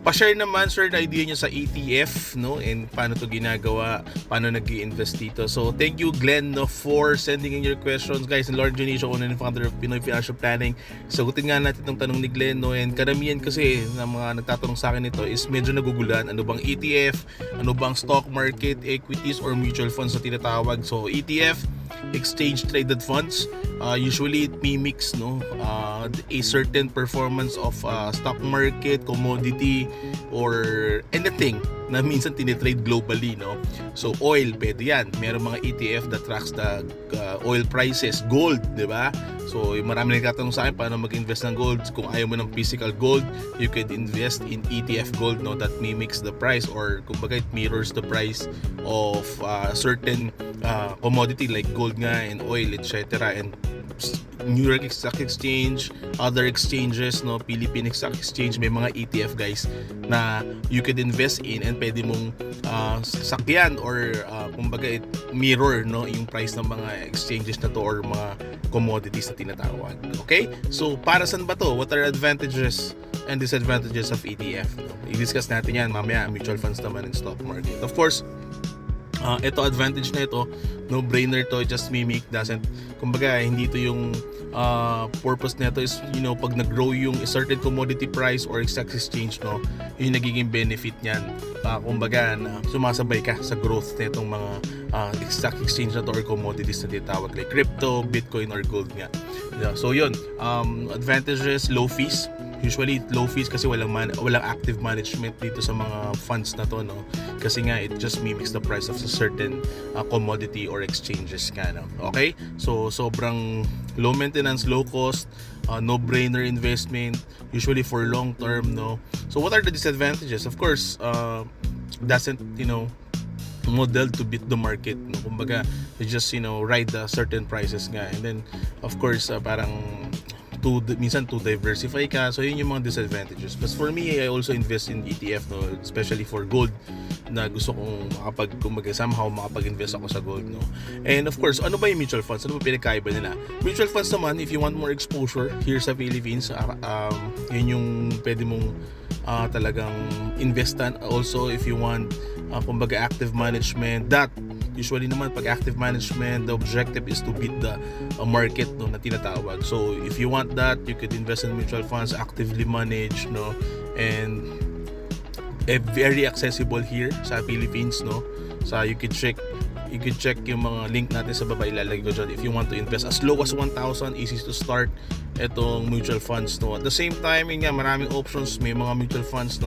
Pa-share naman sir na idea nyo sa ETF, no, and paano to ginagawa, paano nag-i-invest dito. So thank you Glenn, no, for sending in your questions guys. And Lord Junicio, owner and founder of Pinoy Financial Planning. Sagutin nga natin itong tanong ni Glenn, no, and karamihan kasi ng mga nagtatanong sa akin nito is medyo nagugulan. Ano bang ETF? Ano bang stock market, equities, or mutual funds na tinatawag? So ETF, exchange traded funds, usually it mimics, no, a certain performance of stock market, commodity, or anything na minsan tinitrade globally, no. So oil, pwede yan. Meron mga ETF that tracks the oil prices. Gold, di ba? So marami nagtatanong sa akin paano mag-invest ng gold. Kung ayaw mo ng physical gold, you could invest in ETF gold, no, that mimics the price, or kumbaga it mirrors the price of certain commodity like gold nga and oil, etc. And New York Stock Exchange, other exchanges, no, Philippine Stock Exchange, may mga ETF guys na you could invest in, and pwede mong sakyan or kumbaga it mirror, no, yung price ng mga exchanges na to or mga commodities na tinatawag. Okay? So para saan ba to? What are advantages and disadvantages of ETF? No? I-discuss natin yan mamaya. Mutual funds naman and stock market. Of course, ito advantage na ito, no brainer to, just mimic, doesn't, kumbaga hindi to yung purpose nito is, you know, pag nag-grow yung certain commodity price or stock exchange, no, yung nagiging benefit niyan, kumbaga na sumasabay ka sa growth nitong mga stock exchange na to or commodities na tinatawag like crypto, bitcoin, or gold nga. Yeah, so yun, advantages, low fees. Usually low fees kasi walang active management dito sa mga funds na to, no, kasi nga it just mimics the price of a certain commodity or exchanges ka, no? Okay, so sobrang low maintenance, low cost, no brainer investment, usually for long term, no. So what are the disadvantages? Of course, doesn't, you know, model to beat the market, no? Kumbaga you just, you know, ride the certain prices nga, and then of course parang minsan to diversify ka. So yun yung mga disadvantages. But for me, I also invest in ETF, no, especially for gold, na gusto kong somehow makapag-invest ako sa gold, no. And of course, ano ba yung mutual funds? Ano ba pinagkaiba nila? Mutual funds naman, if you want more exposure here sa Philippines, yun yung pwede mong talagang investan. Also, if you want kumbaga active management, that usually naman pag active management, the objective is to beat the market, no, na tinatawag. So if you want that, you could invest in mutual funds, actively managed, no, and very accessible here sa Philippines, no. So you could check yung mga link natin sa baba, ilalagay ko dyan if you want to invest as low as 1,000, easy to start etong mutual funds, no. At the same time, yun nga, maraming options, may mga mutual funds, no.